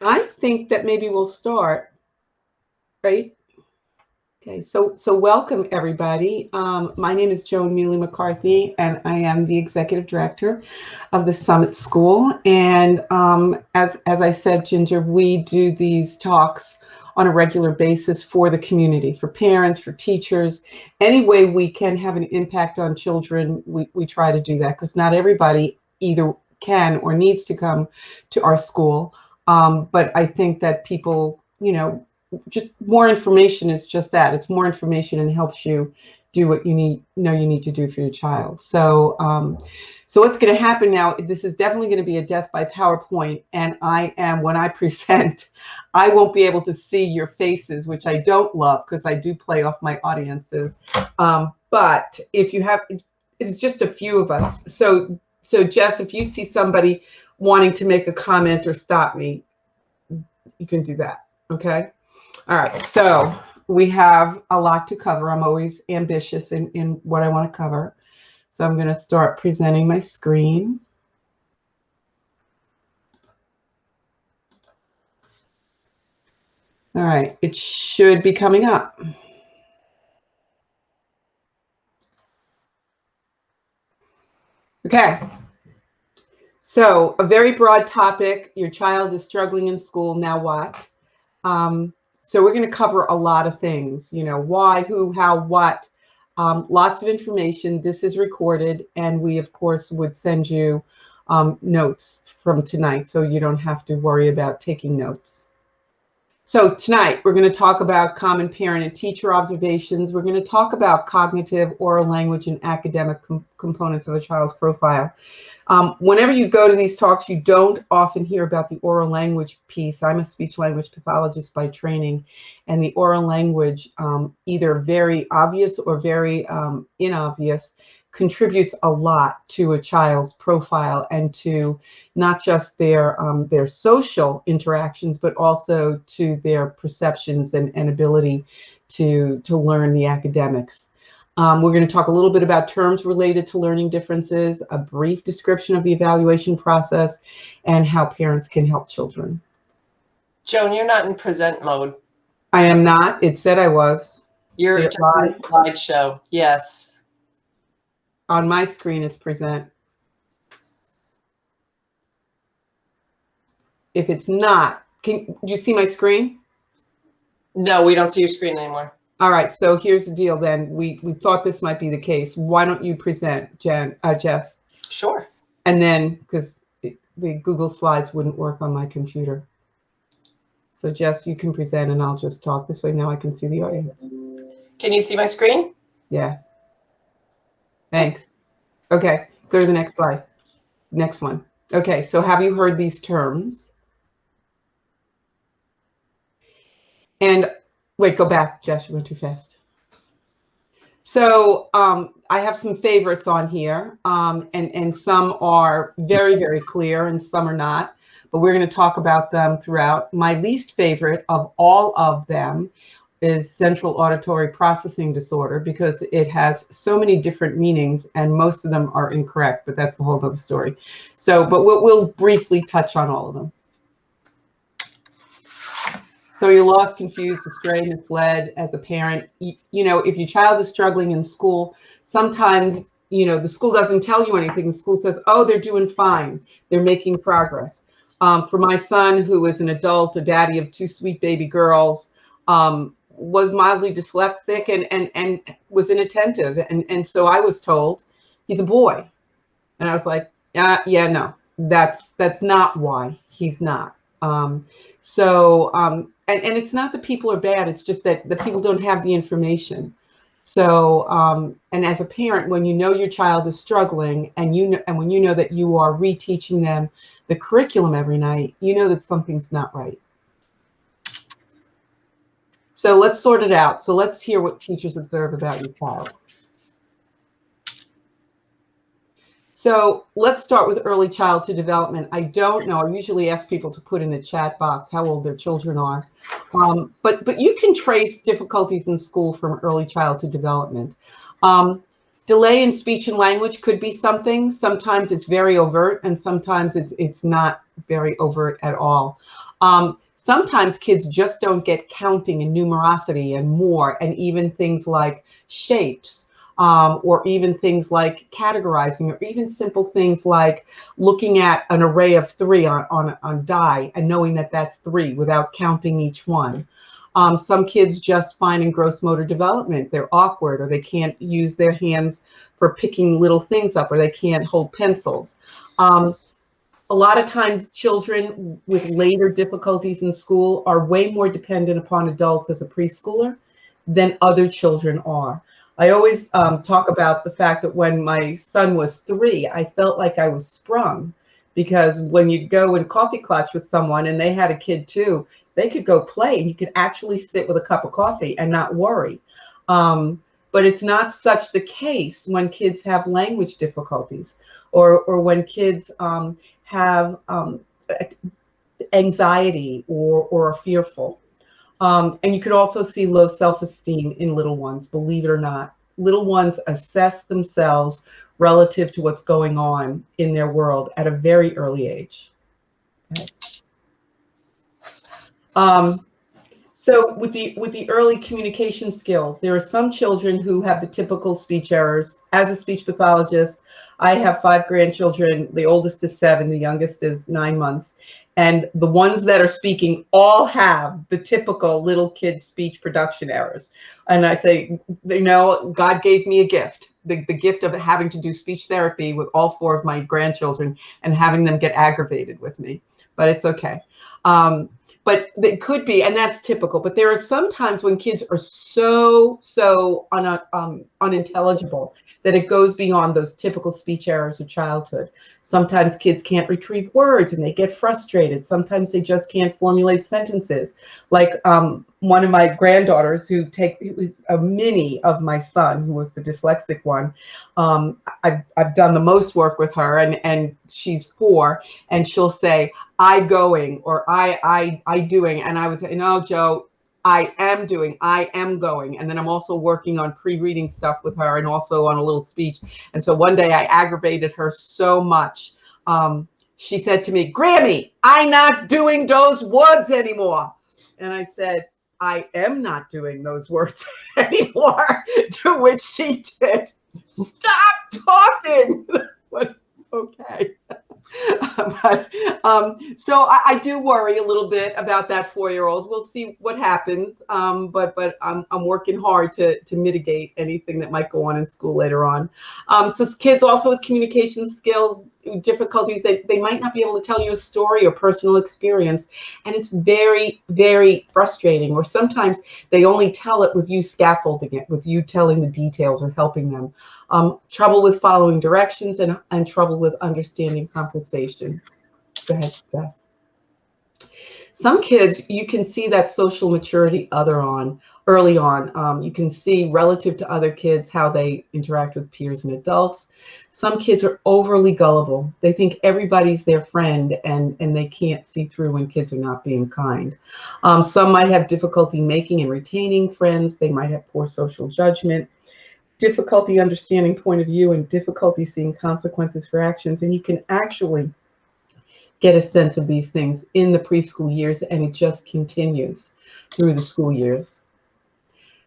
I think that maybe we'll start, right? Okay, so welcome everybody. My name is Joan Mealy McCarthy, and I am the executive director of the Summit School. And as I said, Ginger, we do these talks on a regular basis for the community, for parents, for teachers. Any way we can have an impact on children, we try to do that because not everybody either can or needs to come to our school. But I think that people, just more information is just that. It's more information and helps you do what you need to do for your child. So what's going to happen now? This is definitely going to be a death by PowerPoint, and when I present, I won't be able to see your faces, which I don't love because I do play off my audiences. But if you have, it's just a few of us. So Jess, if you see somebody wanting to make a comment or stop me, you can do that. Okay. All right, so we have a lot to cover. I'm always ambitious in what I want to cover. So I'm going to start presenting my screen. All right, it should be coming up. Okay, so a very broad topic. Your child is struggling in school, now what? So we're going to cover a lot of things, why, who, how, what, lots of information. This is recorded, and we, of course, would send you notes from tonight, so you don't have to worry about taking notes. So tonight, we're going to talk about common parent and teacher observations. We're going to talk about cognitive, oral language, and academic components of a child's profile. Whenever you go to these talks, you don't often hear about the oral language piece. I'm a speech language pathologist by training, and the oral language, either very obvious or very inobvious, contributes a lot to a child's profile and to not just their social interactions, but also to their perceptions and ability to learn the academics. We're going to talk a little bit about terms related to learning differences, a brief description of the evaluation process, and how parents can help children. Joan, you're not in present mode. I am not. It said I was. You're just in the slideshow. Yes. On my screen is present. If it's not, do you see my screen? No, we don't see your screen anymore. All right, so here's the deal then. We thought this might be the case. Why don't you present, Jess? Sure. And then, because the Google Slides wouldn't work on my computer. So Jess, you can present and I'll just talk. This way now I can see the audience. Can you see my screen? Yeah. Thanks. Okay, go to the next slide. Next one. Okay, so have you heard these terms? And wait, go back, Jess, you went too fast. So I have some favorites on here, and some are very, very clear and some are not, but we're going to talk about them throughout. My least favorite of all of them is central auditory processing disorder because it has so many different meanings and most of them are incorrect, but that's a whole other story. So, but we'll briefly touch on all of them. So you're lost, confused, astray, misled as a parent. If your child is struggling in school, sometimes, the school doesn't tell you anything. The school says, oh, they're doing fine. They're making progress. For my son, who is an adult, a daddy of 2 sweet baby girls, was mildly dyslexic and was inattentive. And so I was told he's a boy. And I was like, yeah, no, that's not why he's not. And it's not that people are bad, it's just that the people don't have the information. So, and as a parent, when you know your child is struggling and when you know that you are reteaching them the curriculum every night, you know that something's not right. So let's sort it out. So let's hear what teachers observe about your child. So let's start with early childhood development. I don't know. I usually ask people to put in the chat box how old their children are. But you can trace difficulties in school from early childhood development. Delay in speech and language could be something. Sometimes it's very overt and sometimes it's not very overt at all. Sometimes kids just don't get counting and numerosity and more, and even things like shapes, or even things like categorizing, or even simple things like looking at an array of 3 on die and knowing that that's 3 without counting each one. Some kids just find in gross motor development, they're awkward, or they can't use their hands for picking little things up, or they can't hold pencils. A lot of times children with later difficulties in school are way more dependent upon adults as a preschooler than other children are. I always talk about the fact that when my son was 3, I felt like I was sprung, because when you'd go and coffee clutch with someone and they had a kid too, they could go play and you could actually sit with a cup of coffee and not worry. But it's not such the case when kids have language difficulties, or when kids have anxiety or are fearful. And you could also see low self-esteem in little ones, believe it or not. Little ones assess themselves relative to what's going on in their world at a very early age. Okay. So with the early communication skills, there are some children who have the typical speech errors. As a speech pathologist, I have 5 grandchildren. The oldest is 7, the youngest is 9 months. And the ones that are speaking all have the typical little kid speech production errors. And I say, you know, God gave me a gift, the gift of having to do speech therapy with all 4 of my grandchildren and having them get aggravated with me. But it's okay. But it could be, and that's typical. But there are some times when kids are so unintelligible that it goes beyond those typical speech errors of childhood. Sometimes kids can't retrieve words and they get frustrated. Sometimes they just can't formulate sentences. Like one of my granddaughters who was a mini of my son, who was the dyslexic one. I've done the most work with her, and she's 4, and she'll say, I going, or I doing. And I would say, no, Joe, I am doing, I am going. And then I'm also working on pre-reading stuff with her and also on a little speech. And so one day I aggravated her so much. She said to me, Grammy, I'm not doing those words anymore. And I said, I am not doing those words anymore. To which she did, stop talking. Okay. So I do worry a little bit about that 4-year-old. We'll see what happens. But I'm working hard to mitigate anything that might go on in school later on. So kids also with communication skills difficulties, they might not be able to tell you a story or personal experience, and it's very, very frustrating. Or sometimes they only tell it with you scaffolding it, with you telling the details or helping them. Trouble with following directions, and trouble with understanding compensation. Go ahead, Jess. Some kids, you can see that social maturity early on. You can see relative to other kids how they interact with peers and adults. Some kids are overly gullible. They think everybody's their friend, and they can't see through when kids are not being kind. Some might have difficulty making and retaining friends. They might have poor social judgment, difficulty understanding point of view, and difficulty seeing consequences for actions. And you can actually get a sense of these things in the preschool years, and it just continues through the school years.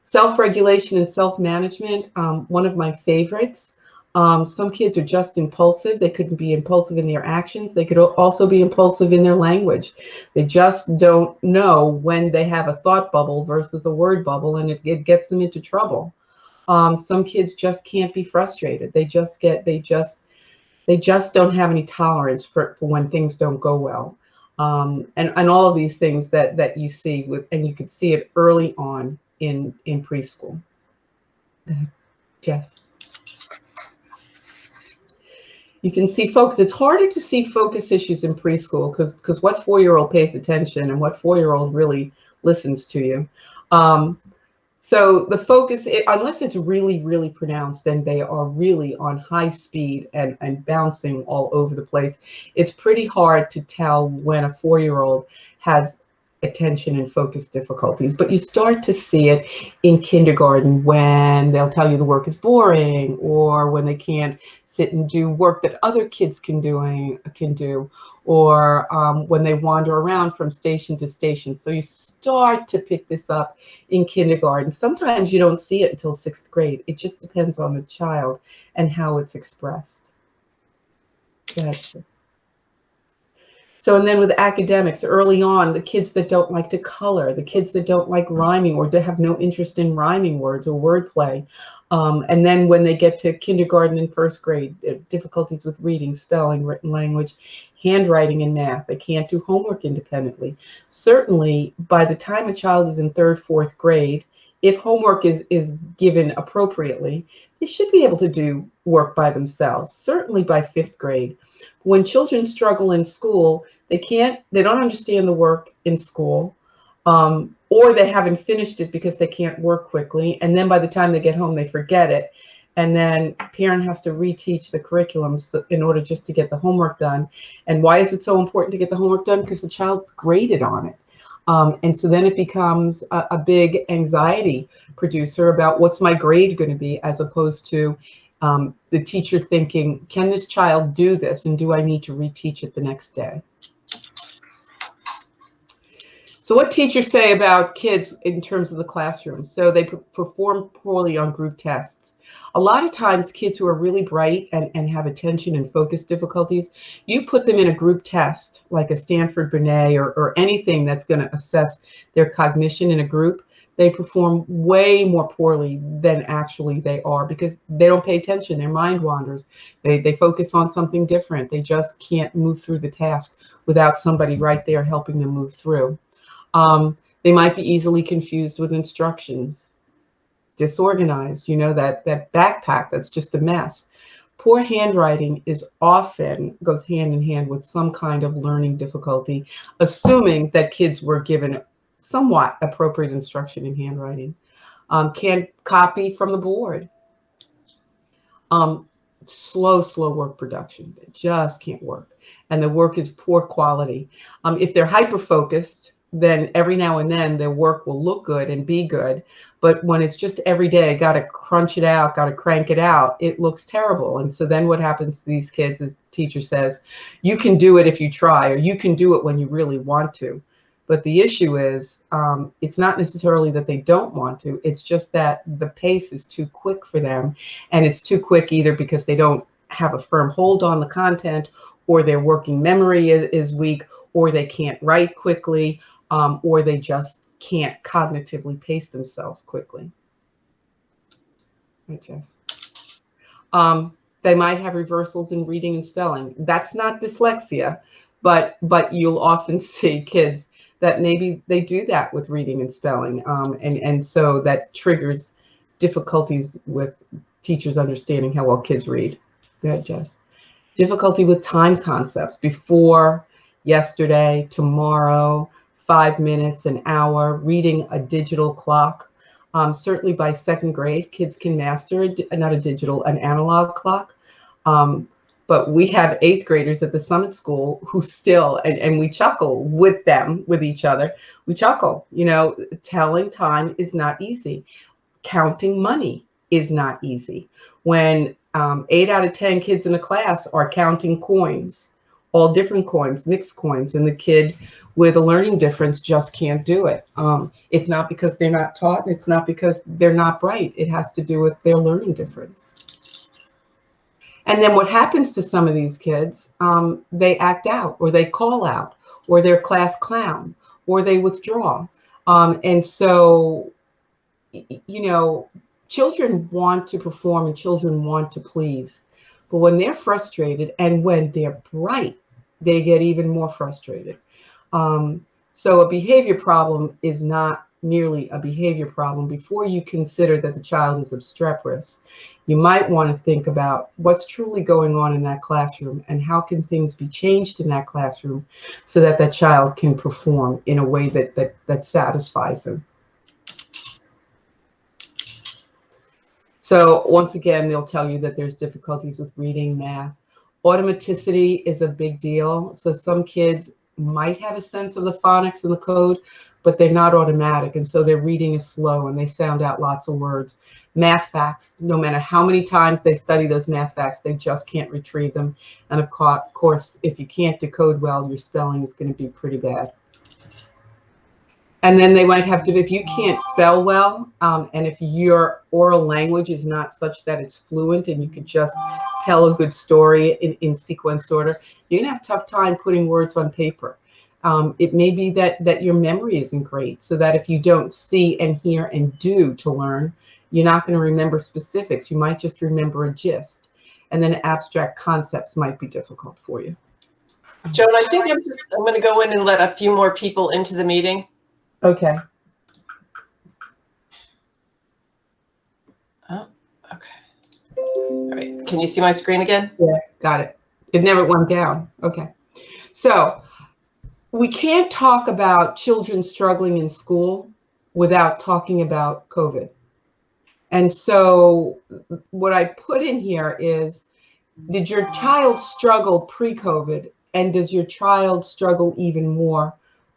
Self-regulation and self-management, one of my favorites. Some kids are just impulsive. They could be impulsive in their actions. They could also be impulsive in their language. They just don't know when they have a thought bubble versus a word bubble, and it gets them into trouble. Some kids just can't be frustrated. They just don't have any tolerance for when things don't go well. And all of these things that you see and you can see it early on in preschool. Jess. You can see focus. It's harder to see focus issues in preschool because what 4-year-old pays attention and what 4-year-old really listens to you. So the focus, unless it's really, really pronounced and they are really on high speed and bouncing all over the place, it's pretty hard to tell when a 4-year-old has attention and focus difficulties, but you start to see it in kindergarten when they'll tell you the work is boring, or when they can't sit and do work that other kids can do, or when they wander around from station to station. So you start to pick this up in kindergarten. Sometimes you don't see it until 6th grade. It just depends on the child and how it's expressed. Gotcha. So, and then with academics, early on, the kids that don't like to color, the kids that don't like rhyming or to have no interest in rhyming words or wordplay. And then when they get to kindergarten and 1st grade, difficulties with reading, spelling, written language, handwriting, and math. They can't do homework independently. Certainly, by the time a child is in 3rd, 4th grade, if homework is given appropriately, they should be able to do work by themselves, certainly by 5th grade. When children struggle in school, they don't understand the work in school, or they haven't finished it because they can't work quickly. And then by the time they get home, they forget it. And then parent has to reteach the curriculum in order just to get the homework done. And why is it so important to get the homework done? Because the child's graded on it. And so then it becomes a big anxiety producer about what's my grade going to be, as opposed to the teacher thinking, can this child do this, and do I need to reteach it the next day? So what teachers say about kids in terms of the classroom? So they perform poorly on group tests. A lot of times kids who are really bright and have attention and focus difficulties, you put them in a group test like a Stanford Binet or anything that's going to assess their cognition in a group, they perform way more poorly than actually they are, because they don't pay attention. Their mind wanders. They focus on something different. They just can't move through the task without somebody right there helping them move through. They might be easily confused with instructions, disorganized, that backpack that's just a mess. Poor handwriting goes hand in hand with some kind of learning difficulty, assuming that kids were given somewhat appropriate instruction in handwriting. Can't copy from the board. Slow work production. They just can't work. And the work is poor quality. If they're hyper-focused, then every now and then their work will look good and be good. But when it's just every day, got to crunch it out, got to crank it out, it looks terrible. And so then what happens to these kids is the teacher says, you can do it if you try, or you can do it when you really want to. But the issue is, it's not necessarily that they don't want to, it's just that the pace is too quick for them. And it's too quick either because they don't have a firm hold on the content, or their working memory is weak, or they can't write quickly, or they just can't cognitively pace themselves quickly. Right, Jess? They might have reversals in reading and spelling. That's not dyslexia, but you'll often see kids that maybe they do that with reading and spelling, and so that triggers difficulties with teachers understanding how well kids read. Go ahead, Jess. Difficulty with time concepts: before, yesterday, tomorrow, 5 minutes, an hour, reading a digital clock. Certainly by 2nd grade, kids can master an analog clock. But we have 8th graders at the Summit School who still, and we chuckle with them, with each other. We chuckle, telling time is not easy. Counting money is not easy. When 8 out of 10 kids in a class are counting coins, all different coins, mixed coins, and the kid with a learning difference just can't do it. It's not because they're not taught, it's not because they're not bright. It has to do with their learning difference. And then what happens to some of these kids, they act out, or they call out, or they're class clown, or they withdraw. And so, children want to perform and children want to please. But when they're frustrated and when they're bright, they get even more frustrated. So a behavior problem is not merely a behavior problem. Before you consider that the child is obstreperous, you might want to think about what's truly going on in that classroom and how can things be changed in that classroom so that that child can perform in a way that satisfies them. So once again, they'll tell you that there's difficulties with reading, math. Automaticity is a big deal. So some kids might have a sense of the phonics and the code, but they're not automatic. And so their reading is slow and they sound out lots of words. Math facts, no matter how many times they study those math facts, they just can't retrieve them. And of course, if you can't decode well, your spelling is going to be pretty bad. And then they might have to, if you can't spell well, and if your oral language is not such that it's fluent and you could just tell a good story in sequenced order, you're going to have a tough time putting words on paper. It may be that your memory isn't great, so that if you don't see and hear and do to learn, you're not going to remember specifics. You might just remember a gist. And then abstract concepts might be difficult for you. Joan, I think I'm going to go in and let a few more people into the meeting. Okay. Oh, okay. All right. Can you see my screen again? Yeah, got it. It never went down. Okay. So we can't talk about children struggling in school without talking about COVID. And so what I put in here is, did your child struggle pre-COVID? And does your child struggle even more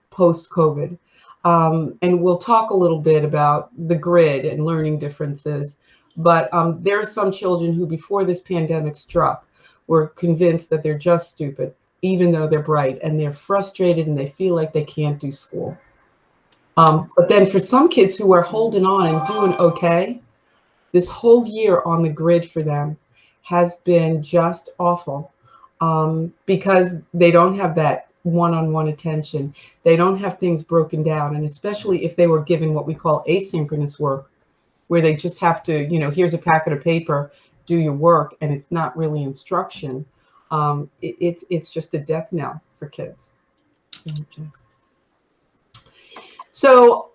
post-COVID? And we'll talk a little bit about the grid and learning differences. But there are some children who, before this pandemic struck, were convinced that they're just stupid, even though they're bright, and they're frustrated and they feel like they can't do school. But then for some kids who are holding on and doing okay, this whole year on the grid for them has been just awful, because they don't have that one-on-one attention. They don't have things broken down. And especially if they were given what we call asynchronous work, where they just have to, here's a packet of paper, do your work, and it's not really instruction. It's just a death knell for kids. So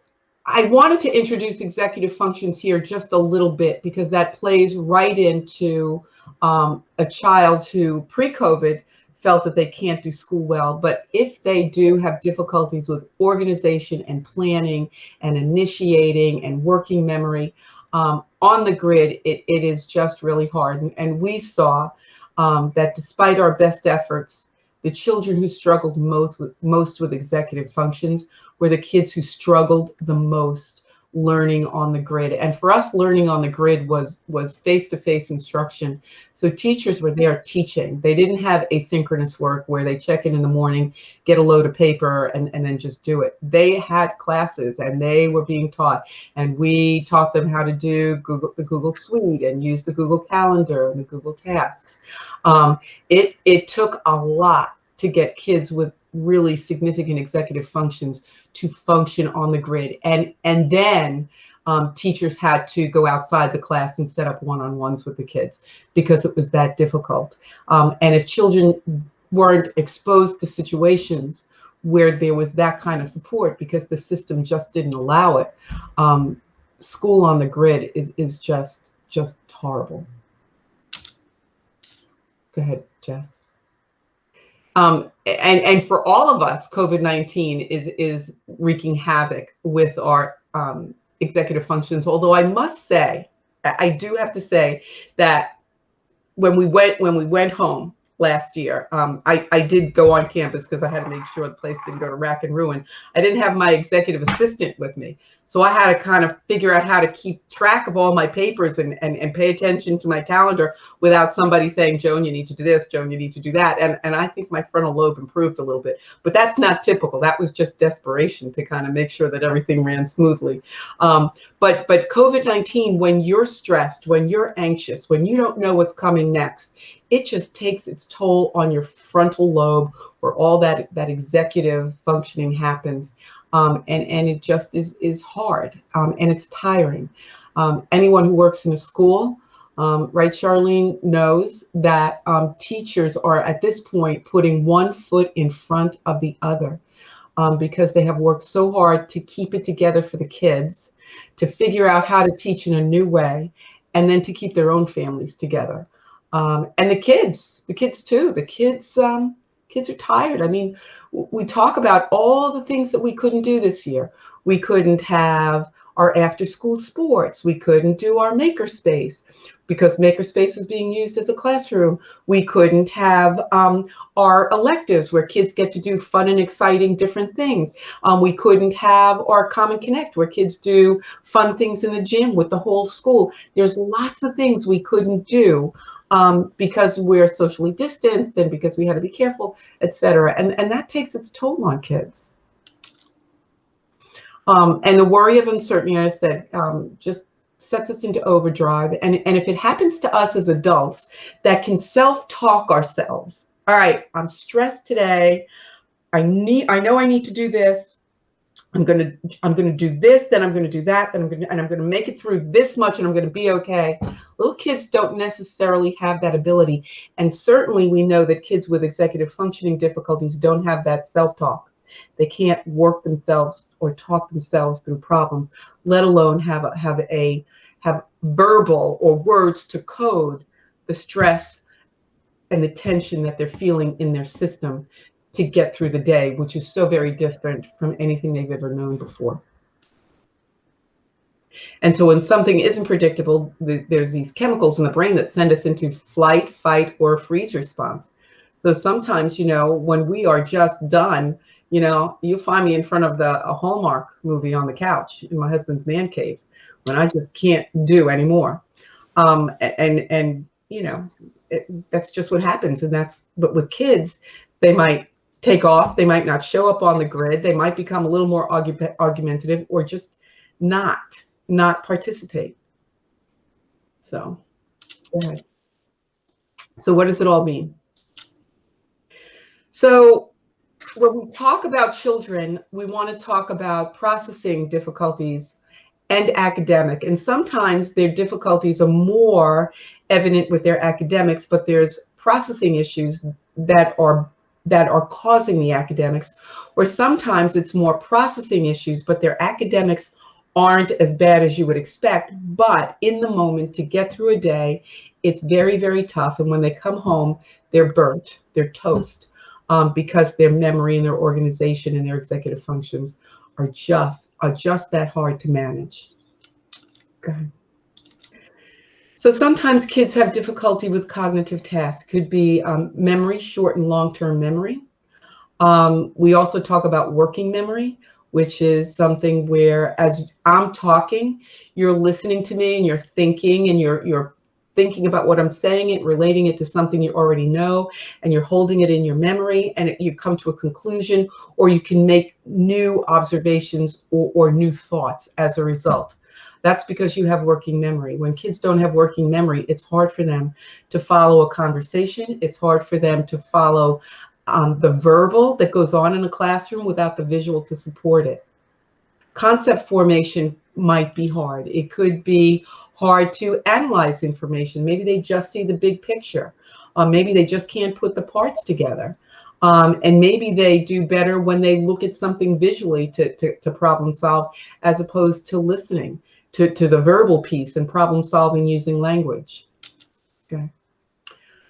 I wanted to introduce executive functions here just a little bit, because that plays right into a child who pre-COVID felt that they can't do school well, but if they do have difficulties with organization and planning and initiating and working memory, on the grid, it is just really hard. And we saw that despite our best efforts, the children who struggled most with executive functions were the kids who struggled the most learning on the grid. And for us, learning on the grid was face-to-face instruction. So teachers were there teaching. They didn't have asynchronous work where they check in the morning, get a load of paper, and then just do it. They had classes and they were being taught. And we taught them how to do the Google Suite and use the Google Calendar and the Google Tasks. It took a lot to get kids with really significant executive functions to function on the grid. And then teachers had to go outside the class and set up one-on-ones with the kids because it was that difficult. And if children weren't exposed to situations where there was that kind of support because the system just didn't allow it, school on the grid is just horrible. Go ahead, Jess. And for all of us, COVID-19 is wreaking havoc with our executive functions. Although I must say, I do have to say that when we went home last year, I did go on campus because I had to make sure the place didn't go to rack and ruin. I didn't have my executive assistant with me. So I had to kind of figure out how to keep track of all my papers and pay attention to my calendar without somebody saying, Joan, you need to do this, Joan, you need to do that. And I think my frontal lobe improved a little bit, but that's not typical. That was just desperation to kind of make sure that everything ran smoothly. But COVID-19, when you're stressed, when you're anxious, when you don't know what's coming next, it just takes its toll on your frontal lobe where all that executive functioning happens. And it just is hard, and it's tiring. Anyone who works in a school, right, Charlene, knows that teachers are at this point putting one foot in front of the other because they have worked so hard to keep it together for the kids, to figure out how to teach in a new way, and then to keep their own families together. And the kids too. The kids are tired. I mean, we talk about all the things that we couldn't do this year. We couldn't have our after-school sports. We couldn't do our makerspace because makerspace was being used as a classroom. We couldn't have our electives where kids get to do fun and exciting different things. We couldn't have our Common Connect where kids do fun things in the gym with the whole school. There's lots of things we couldn't do because we're socially distanced and because we had to be careful, etc. And that takes its toll on kids. And the worry of uncertainty, as I said, just sets us into overdrive. And if it happens to us as adults that can self-talk ourselves, all right, I'm stressed today. I know I need to do this. I'm gonna do this, then I'm gonna do that, then I'm gonna make it through this much, and I'm gonna be okay. Little kids don't necessarily have that ability, and certainly we know that kids with executive functioning difficulties don't have that self-talk. They can't work themselves or talk themselves through problems, let alone have verbal or words to code the stress and the tension that they're feeling in their system to get through the day, which is so very different from anything they've ever known before. And so when something isn't predictable, there's these chemicals in the brain that send us into flight, fight, or freeze response. So sometimes, when we are just done, you find me in front of a Hallmark movie on the couch in my husband's man cave when I just can't do anymore. That's just what happens. But with kids, they might take off, they might not show up on the grid, they might become a little more argumentative or just not participate. So go ahead. So what does it all mean? So when we talk about children, we want to talk about processing difficulties and academic. And sometimes their difficulties are more evident with their academics, but there's processing issues that are causing the academics, or sometimes it's more processing issues, but their academics aren't as bad as you would expect. But in the moment, to get through a day, it's very, very tough. And when they come home, they're burnt, they're toast, because their memory and their organization and their executive functions are just that hard to manage. Go ahead. So sometimes kids have difficulty with cognitive tasks. Could be memory, short and long-term memory. We also talk about working memory, which is something where as I'm talking, you're listening to me and you're thinking and you're thinking about what I'm saying, it relating it to something you already know, and you're holding it in your memory, and you come to a conclusion, or you can make new observations or new thoughts as a result. That's because you have working memory. When kids don't have working memory, it's hard for them to follow a conversation. It's hard for them to follow the verbal that goes on in a classroom without the visual to support it. Concept formation might be hard. It could be hard to analyze information. Maybe they just see the big picture. Maybe they just can't put the parts together. And maybe they do better when they look at something visually to problem solve, as opposed to listening to the verbal piece and problem solving using language. Okay.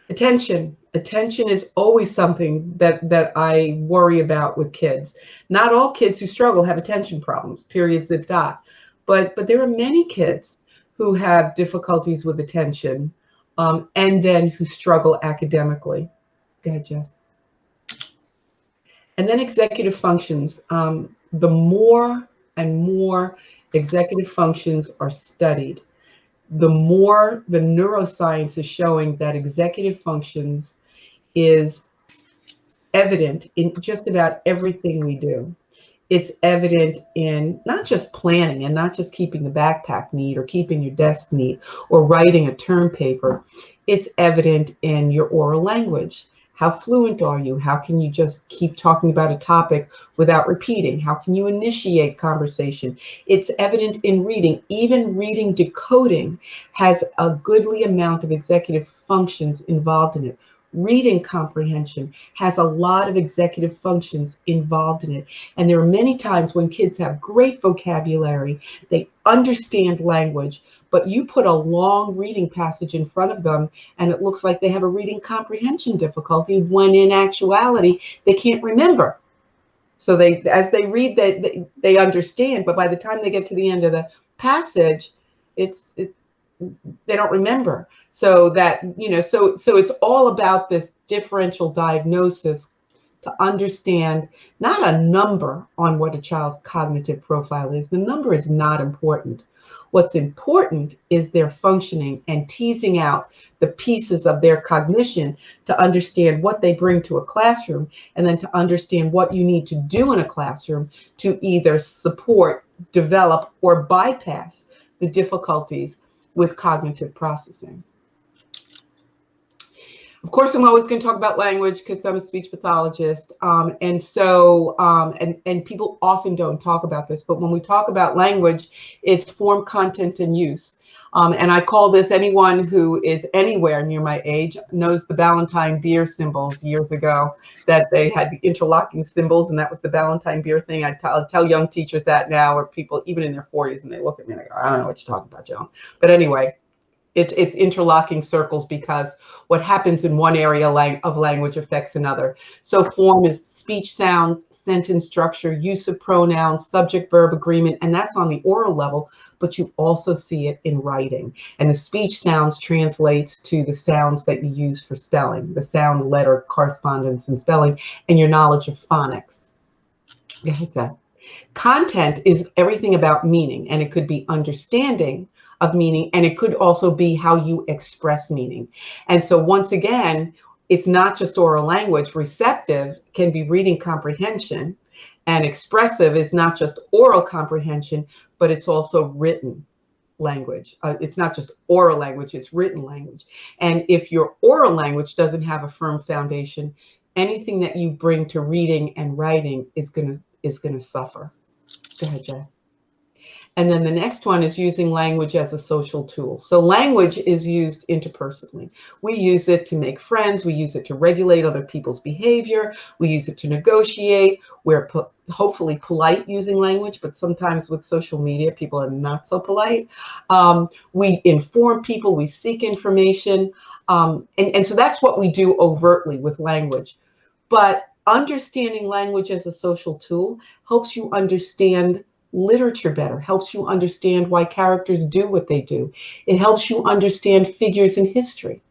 Attention. Attention is always something that I worry about with kids. Not all kids who struggle have attention problems, period, zip, dot. But there are many kids who have difficulties with attention and then who struggle academically. Go ahead, Jess. And then executive functions. The more and more executive functions are studied, the more the neuroscience is showing that executive functions is evident in just about everything we do. It's evident in not just planning and not just keeping the backpack neat or keeping your desk neat or writing a term paper. It's evident in your oral language. How fluent are you? How can you just keep talking about a topic without repeating? How can you initiate conversation? It's evident in reading. Even reading decoding has a goodly amount of executive functions involved in it. Reading comprehension has a lot of executive functions involved in it. And there are many times when kids have great vocabulary, they understand language, but you put a long reading passage in front of them and it looks like they have a reading comprehension difficulty when in actuality, they can't remember. So they, as they read, they understand, but by the time they get to the end of the passage, they don't remember. So that, you know, so it's all about this differential diagnosis to understand not a number on what a child's cognitive profile is. The number is not important. What's important is their functioning and teasing out the pieces of their cognition to understand what they bring to a classroom, and then to understand what you need to do in a classroom to either support, develop, or bypass the difficulties with cognitive processing. Of course, I'm always going to talk about language because I'm a speech pathologist. And people often don't talk about this, but when we talk about language, it's form, content, and use. And I call this, anyone who is anywhere near my age knows the Ballantine beer symbols years ago, that they had the interlocking symbols, and that was the Ballantine beer thing. I'll tell young teachers that now, or people even in their 40s, and they look at me and they go, I don't know what you're talking about, Joan. But anyway, it's interlocking circles, because what happens in one area of language affects another. So form is speech sounds, sentence structure, use of pronouns, subject verb agreement, and that's on the oral level, but you also see it in writing. And the speech sounds translates to the sounds that you use for spelling, the sound letter correspondence and spelling, and your knowledge of phonics. Content is everything about meaning, and it could be understanding of meaning, and it could also be how you express meaning. And so once again, it's not just oral language. Receptive can be reading comprehension, and expressive is not just oral comprehension, but it's also written language. It's not just oral language, it's written language. And if your oral language doesn't have a firm foundation, anything that you bring to reading and writing is going to suffer. Go ahead, Jay. And then the next one is using language as a social tool. So language is used interpersonally. We use it to make friends. We use it to regulate other people's behavior. We use it to negotiate. We're hopefully polite using language, but sometimes with social media, people are not so polite. We inform people. We seek information. And so that's what we do overtly with language. But understanding language as a social tool helps you understand literature better, helps you understand why characters do what they do. It helps you understand figures in history.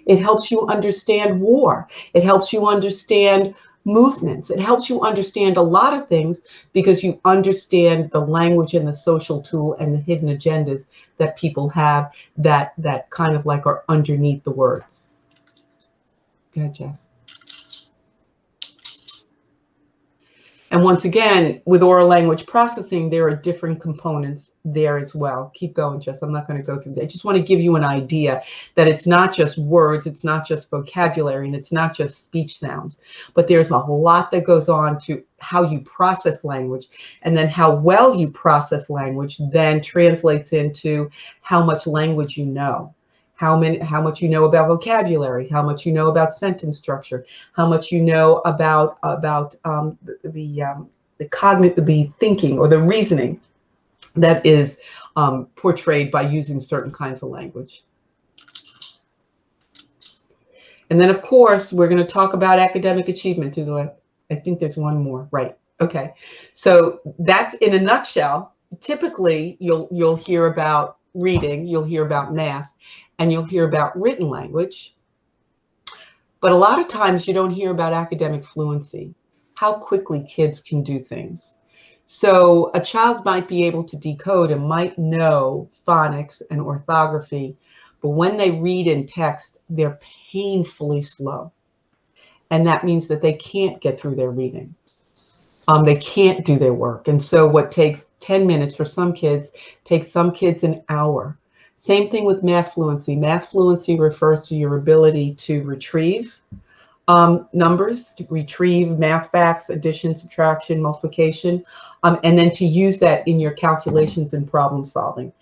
It helps you understand war. It helps you understand movements. It helps you understand a lot of things because you understand the language and the social tool and the hidden agendas that people have that kind of like are underneath the words. Go ahead, Jess. And once again, with oral language processing, there are different components there as well. Keep going, Jess. I'm not going to go through that. I just want to give you an idea that it's not just words, it's not just vocabulary, and it's not just speech sounds, but there's a lot that goes on to how you process language, and then how well you process language then translates into how much language you know. How much you know about vocabulary, how much you know about sentence structure, how much you know about the cognitive, the thinking or the reasoning that is portrayed by using certain kinds of language. And then, of course, we're going to talk about academic achievement. I think there's one more, right? Okay, so that's in a nutshell. Typically, you'll hear about reading, you'll hear about math, and you'll hear about written language. But a lot of times you don't hear about academic fluency, how quickly kids can do things. So a child might be able to decode and might know phonics and orthography, but when they read in text, they're painfully slow. And that means that they can't get through their reading. They can't do their work. And so what takes 10 minutes for some kids takes some kids an hour. Same thing with math fluency. Math fluency refers to your ability to retrieve numbers, to retrieve math facts, addition, subtraction, multiplication, and then to use that in your calculations and problem solving.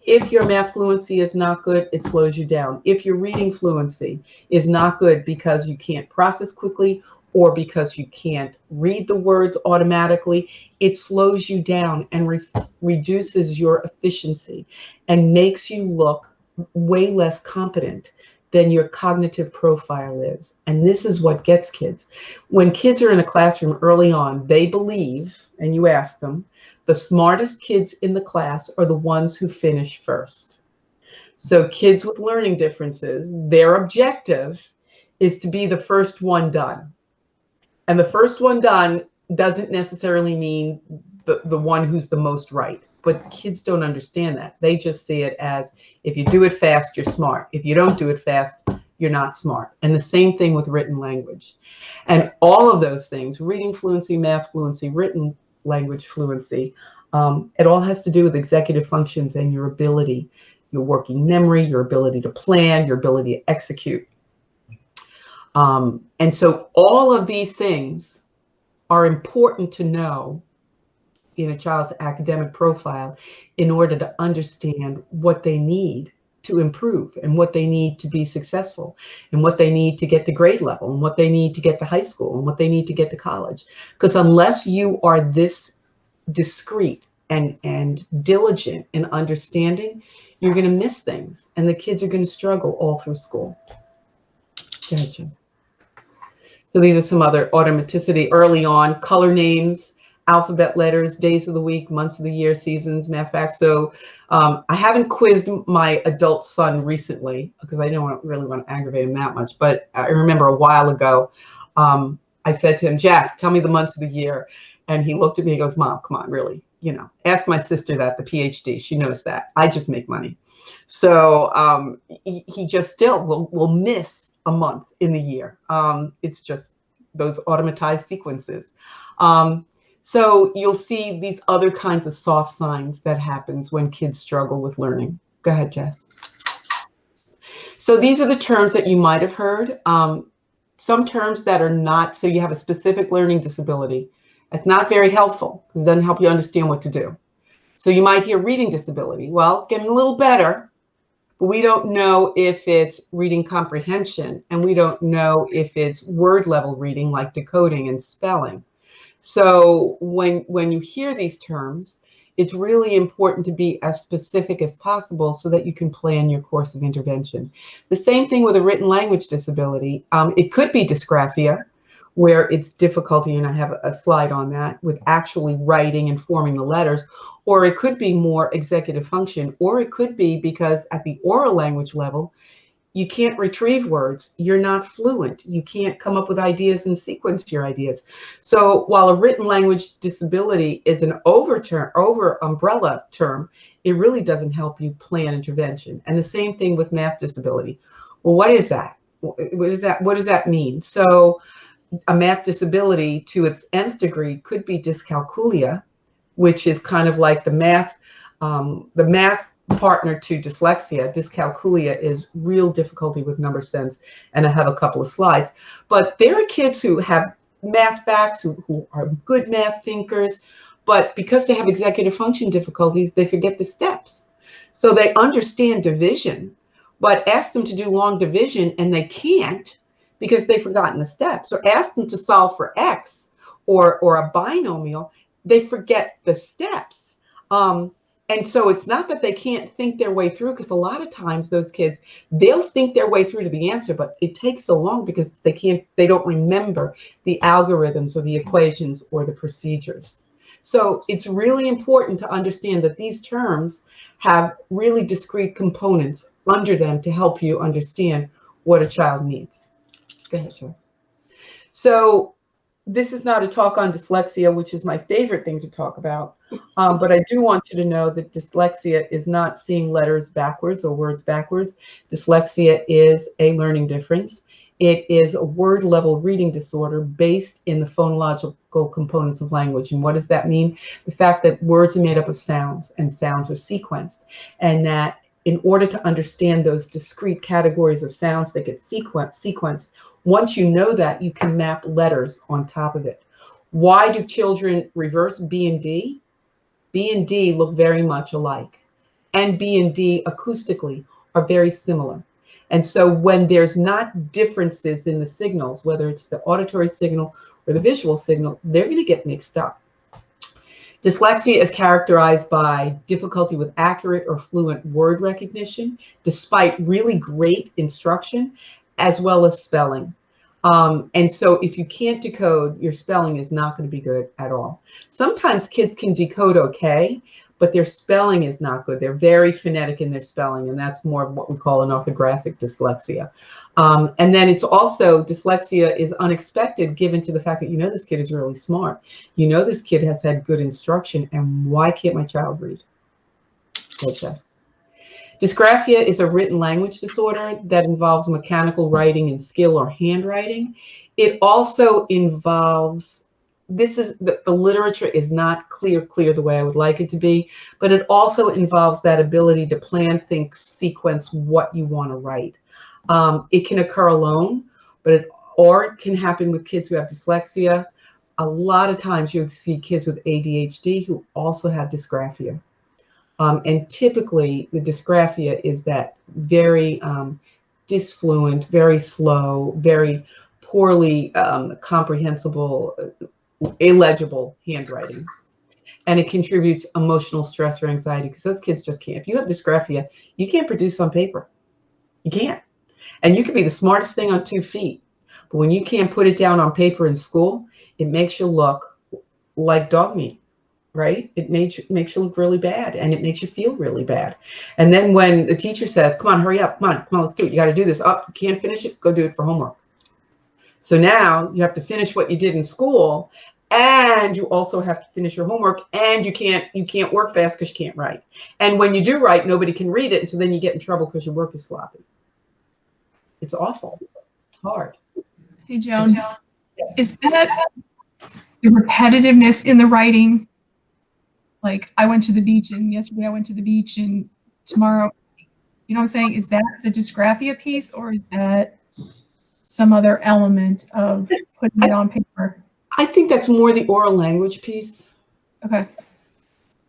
If your math fluency is not good, it slows you down. If your reading fluency is not good because you can't process quickly or because you can't read the words automatically, it slows you down and reduces your efficiency and makes you look way less competent than your cognitive profile is. And this is what gets kids. When kids are in a classroom early on, they believe, and you ask them, the smartest kids in the class are the ones who finish first. So kids with learning differences, their objective is to be the first one done. And the first one done doesn't necessarily mean the one who's the most right. But kids don't understand that. They just see it as, if you do it fast, you're smart. If you don't do it fast, you're not smart. And the same thing with written language. And all of those things, reading fluency, math fluency, written language fluency, it all has to do with executive functions and your ability, your working memory, your ability to plan, your ability to execute. And so all of these things are important to know in a child's academic profile in order to understand what they need to improve and what they need to be successful and what they need to get to grade level and what they need to get to high school and what they need to get to college. Because unless you are this discreet and diligent in understanding, you're going to miss things and the kids are going to struggle all through school. Gotcha. So these are some other automaticity early on: color names, alphabet letters, days of the week, months of the year, seasons, math facts. So I haven't quizzed my adult son recently because I don't really want to aggravate him that much. But I remember a while ago, I said to him, Jack, tell me the months of the year. And he looked at me, he goes, Mom, come on, really? You know, ask my sister that, the PhD. She knows that. I just make money. So he just still will miss a month in the year. It's just those automatized sequences. So you'll see these other kinds of soft signs that happens when kids struggle with learning. Go ahead, Jess. So these are the terms that you might have heard. Some terms that are not, so you have a specific learning disability. It's not very helpful because it doesn't help you understand what to do. So you might hear reading disability. Well, it's getting a little better, but we don't know if it's reading comprehension, and we don't know if it's word level reading like decoding and spelling. So when you hear these terms, it's really important to be as specific as possible so that you can plan your course of intervention. The same thing with a written language disability. It could be dysgraphia, where it's difficulty, and I have a slide on that, with actually writing and forming the letters, or it could be more executive function, or it could be because at the oral language level, you can't retrieve words, you're not fluent, you can't come up with ideas and sequence your ideas. So while a written language disability is an over umbrella term, it really doesn't help you plan intervention. And the same thing with math disability. Well, what is that? What does that mean? So a math disability to its nth degree could be dyscalculia, which is kind of like the math partner to dyslexia. Dyscalculia is real difficulty with number sense, and I have a couple of slides. But there are kids who have math facts, who are good math thinkers, but because they have executive function difficulties, they forget the steps. So they understand division, but ask them to do long division and they can't because they've forgotten the steps. Or ask them to solve for X or a binomial, they forget the steps. And so it's not that they can't think their way through, because a lot of times those kids, they'll think their way through to the answer, but it takes so long because they don't remember the algorithms or the equations or the procedures. So it's really important to understand that these terms have really discrete components under them to help you understand what a child needs. Go ahead, Joyce. So this is not a talk on dyslexia, which is my favorite thing to talk about. But I do want you to know that dyslexia is not seeing letters backwards or words backwards. Dyslexia is a learning difference. It is a word level reading disorder based in the phonological components of language. And what does that mean? The fact that words are made up of sounds and sounds are sequenced, and that in order to understand those discrete categories of sounds that get sequenced, once you know that, you can map letters on top of it. Why do children reverse B and D? B and D look very much alike, and B and D acoustically are very similar. And so when there's not differences in the signals, whether it's the auditory signal or the visual signal, they're going to get mixed up. Dyslexia is characterized by difficulty with accurate or fluent word recognition, despite really great instruction, as well as spelling. And so if you can't decode, your spelling is not going to be good at all. Sometimes kids can decode okay, but their spelling is not good. They're very phonetic in their spelling, and that's more of what we call an orthographic dyslexia. And then it's also, dyslexia is unexpected given to the fact that, you know, this kid is really smart. You know, this kid has had good instruction, and why can't my child read? Dysgraphia is a written language disorder that involves mechanical writing and skill or handwriting. It also involves, this is, the literature is not clear the way I would like it to be, but it also involves that ability to plan, think, sequence what you want to write. It can occur alone, or it can happen with kids who have dyslexia. A lot of times you see kids with ADHD who also have dysgraphia. And typically the dysgraphia is that very disfluent, very slow, very poorly comprehensible, illegible handwriting. And it contributes emotional stress or anxiety, because those kids just can't. If you have dysgraphia, you can't produce on paper. You can't. And you can be the smartest thing on 2 feet, but when you can't put it down on paper in school, it makes you look like dog meat. Right? It makes you look really bad, and it makes you feel really bad. And then when the teacher says, come on, hurry up, come on, let's do it. You got to do this. Oh, you can't finish it, go do it for homework. So now you have to finish what you did in school, and you also have to finish your homework, and you can't work fast because you can't write. And when you do write, nobody can read it, and so then you get in trouble because your work is sloppy. It's awful. It's hard. Hey, Joan, is that the repetitiveness in the writing? Like, I went to the beach, and yesterday I went to the beach, and tomorrow, you know what I'm saying? Is that the dysgraphia piece, or is that some other element of putting it on paper? I think that's more the oral language piece. Okay.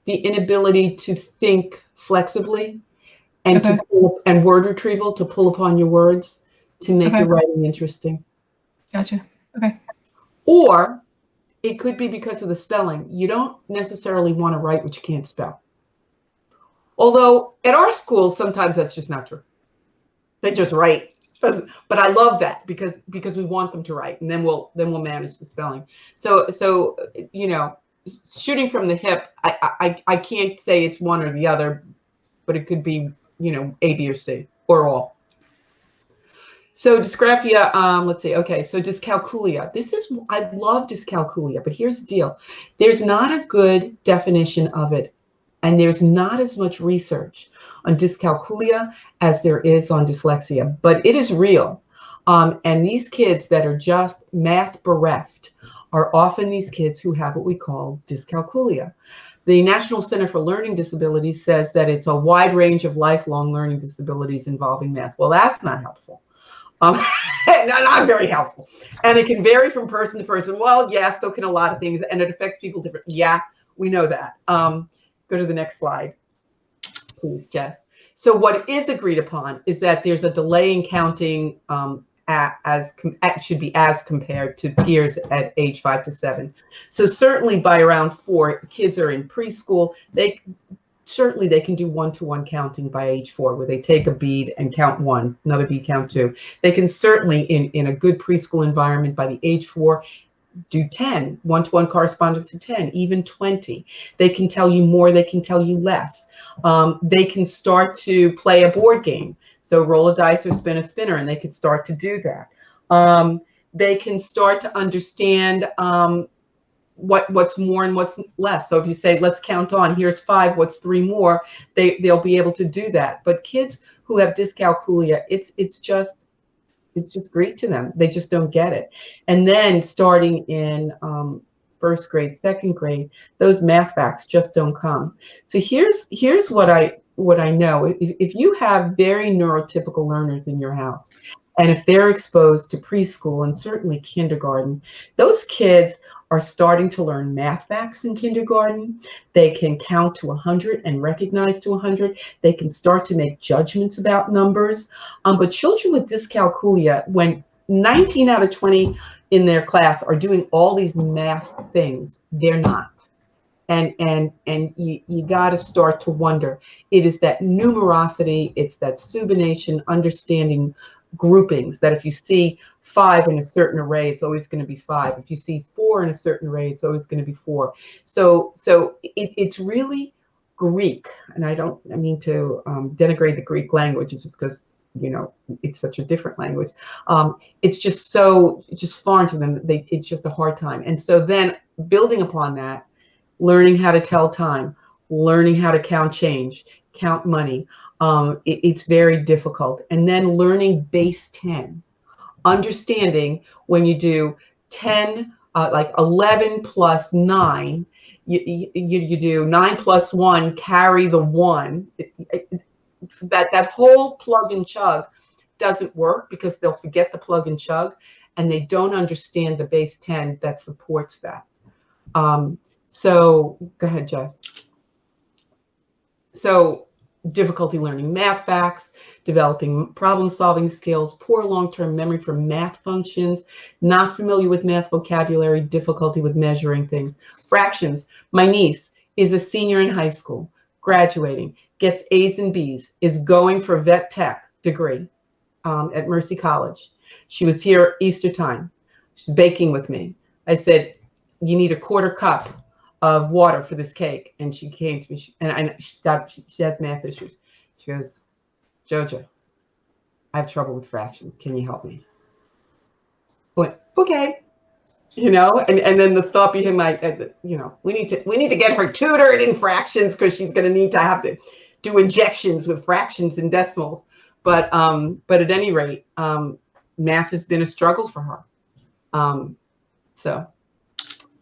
The inability to think flexibly and Okay. and word retrieval, to pull upon your words to make Okay. the writing interesting. Gotcha. Okay. Or it could be because of the spelling. You don't necessarily want to write what you can't spell. Although at our school, sometimes that's just not true. They just write. But I love that because we want them to write, and then we'll manage the spelling. So you know, shooting from the hip, I can't say it's one or the other, but it could be, you know, A, B, or C, or all. So dysgraphia, let's see. Okay, so dyscalculia. I love dyscalculia, but here's the deal. There's not a good definition of it, and there's not as much research on dyscalculia as there is on dyslexia, but it is real. And these kids that are just math bereft are often these kids who have what we call dyscalculia. The National Center for Learning Disabilities says that it's a wide range of lifelong learning disabilities involving math. Well, that's not helpful. Not very helpful. And it can vary from person to person. Well, yeah, so can a lot of things, and it affects people differently. Yeah, we know that. Go to the next slide, please, Jess. So what is agreed upon is that there's a delay in counting should be as compared to peers at age 5 to 7. So certainly by around 4, kids are in preschool. They can do one-to-one counting by age 4, where they take a bead and count 1, another bead, count 2. They can certainly, in a good preschool environment, by the age 4, do 10, one-to-one correspondence to 10, even 20. They can tell you more, they can tell you less. They can start to play a board game. So roll a dice or spin a spinner, and they could start to do that. They can start to understand what's more and what's less. So if you say, let's count on, here's 5, what's 3 more, they'll be able to do that. But kids who have dyscalculia, it's just Greek to them. They just don't get it. And then starting in first grade, second grade, those math facts just don't come. So here's what I know. If you have very neurotypical learners in your house, and if they're exposed to preschool and certainly kindergarten, those kids are starting to learn math facts in kindergarten. They can count to 100 and recognize to 100. They can start to make judgments about numbers. But children with dyscalculia, when 19 out of 20 in their class are doing all these math things, they're not. and you got to start to wonder. It is that numerosity, it's that subination, understanding groupings, that if you see 5 in a certain array, it's always going to be 5. If you see 4 in a certain array, it's always going to be 4. So it's really Greek, and I mean to denigrate the Greek language, it's just because, you know, it's such a different language. It's just foreign to them. It's just a hard time. And so then building upon that, learning how to tell time, learning how to count change, count money, it's very difficult. And then learning base 10, understanding when you do 10, like 11 plus 9, you do 9 plus 1, carry the 1. That whole plug and chug doesn't work because they'll forget the plug and chug and they don't understand the base 10 that supports that. So go ahead, Jess. So difficulty learning math facts, developing problem-solving skills, poor long-term memory for math functions, not familiar with math vocabulary, difficulty with measuring things. Fractions. My niece is a senior in high school, graduating, gets A's and B's, is going for a vet tech degree at Mercy College. She was here Easter time. She's baking with me. I said, you need a 1/4 cup of water for this cake. And she came to me, she has math issues. She goes, Jojo, I have trouble with fractions. Can you help me? I went, okay. You know, and then the thought behind my, you know, we need to get her tutored in fractions because she's going to need to have to do injections with fractions and decimals. But at any rate, math has been a struggle for her. So,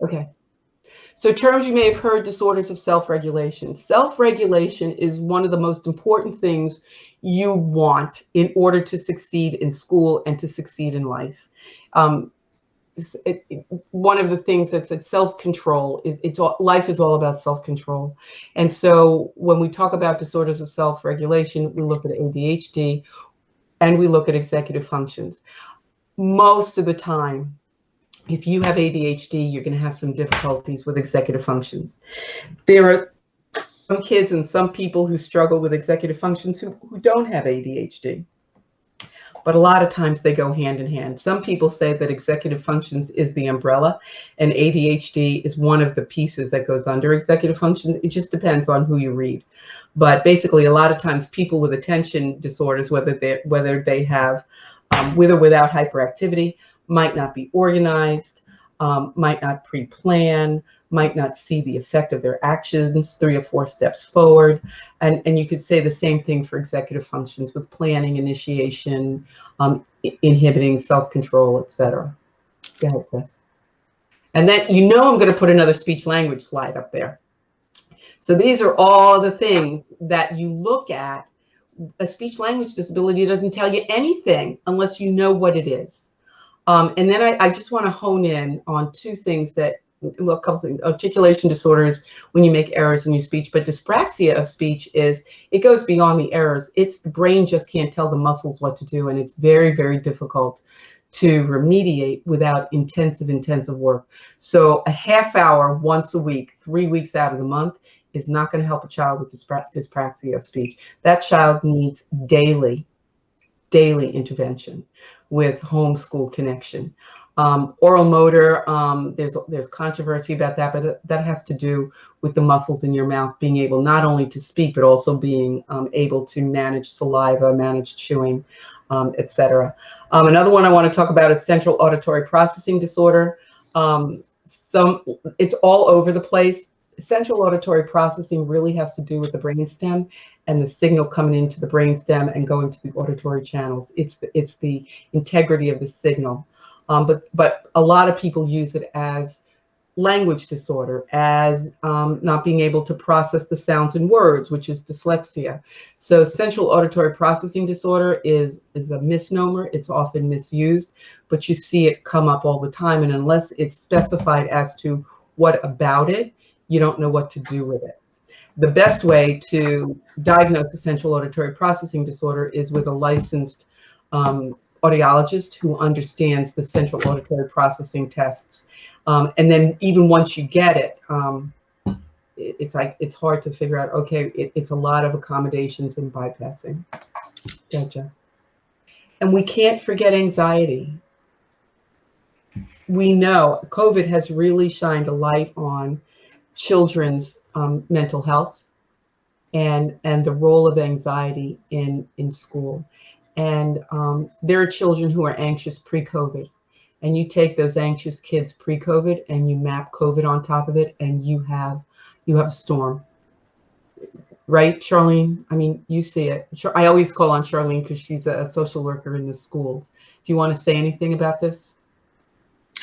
okay. So terms you may have heard: disorders of self-regulation. Self-regulation is one of the most important things you want in order to succeed in school and to succeed in life. One of the things that's at self-control is life is all about self-control. And so when we talk about disorders of self-regulation, we look at ADHD and we look at executive functions. Most of the time, if you have ADHD, you're going to have some difficulties with executive functions. There are some kids and some people who struggle with executive functions who don't have ADHD. But a lot of times they go hand in hand. Some people say that executive functions is the umbrella and ADHD is one of the pieces that goes under executive functions. It just depends on who you read. But basically, a lot of times people with attention disorders, whether they have with or without hyperactivity, might not be organized, might not pre-plan, might not see the effect of their actions 3 or 4 steps forward. And you could say the same thing for executive functions with planning, initiation, inhibiting, self-control, etc. Go ahead, Chris. And then, you know, I'm going to put another speech language slide up there. So these are all the things that you look at. A speech language disability doesn't tell you anything unless you know what it is. And then I just want to hone in on 2 things that, well, a couple things. Articulation disorders, when you make errors in your speech, but dyspraxia of speech it goes beyond the errors. It's the brain just can't tell the muscles what to do, and it's very, very difficult to remediate without intensive work. So a half hour once a week, 3 weeks out of the month is not going to help a child with dyspraxia of speech. That child needs daily intervention with homeschool connection. Oral motor, there's controversy about that, but that has to do with the muscles in your mouth being able not only to speak, but also being able to manage saliva, manage chewing, etc. Another one I want to talk about is central auditory processing disorder. It's all over the place. Central auditory processing really has to do with the brainstem and the signal coming into the brainstem and going to the auditory channels. It's the integrity of the signal. But a lot of people use it as language disorder, as not being able to process the sounds in words, which is dyslexia. So central auditory processing disorder is a misnomer. It's often misused, but you see it come up all the time. And unless it's specified as to what about it, you don't know what to do with it. The best way to diagnose a central auditory processing disorder is with a licensed audiologist who understands the central auditory processing tests. And then even once you get it, it's like it's hard to figure out. Okay, it's a lot of accommodations and bypassing. Gotcha. And we can't forget anxiety. We know COVID has really shined a light on children's mental health and the role of anxiety in school. And there are children who are anxious pre-COVID, and you take those anxious kids pre-COVID and you map COVID on top of it, and you have a storm, right, Charlene? I mean, you see it. I always call on Charlene because she's a social worker in the schools. Do you want to say anything about this?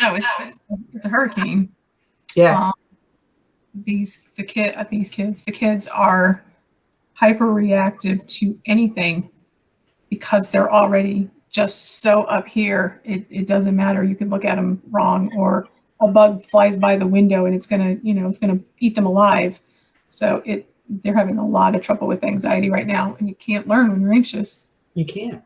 Oh, it's a hurricane. Yeah. The kids are hyper reactive to anything because they're already just so up here. It doesn't matter. You can look at them wrong, or a bug flies by the window and it's gonna eat them alive. So they're having a lot of trouble with anxiety right now, and you can't learn when you're anxious. You can't.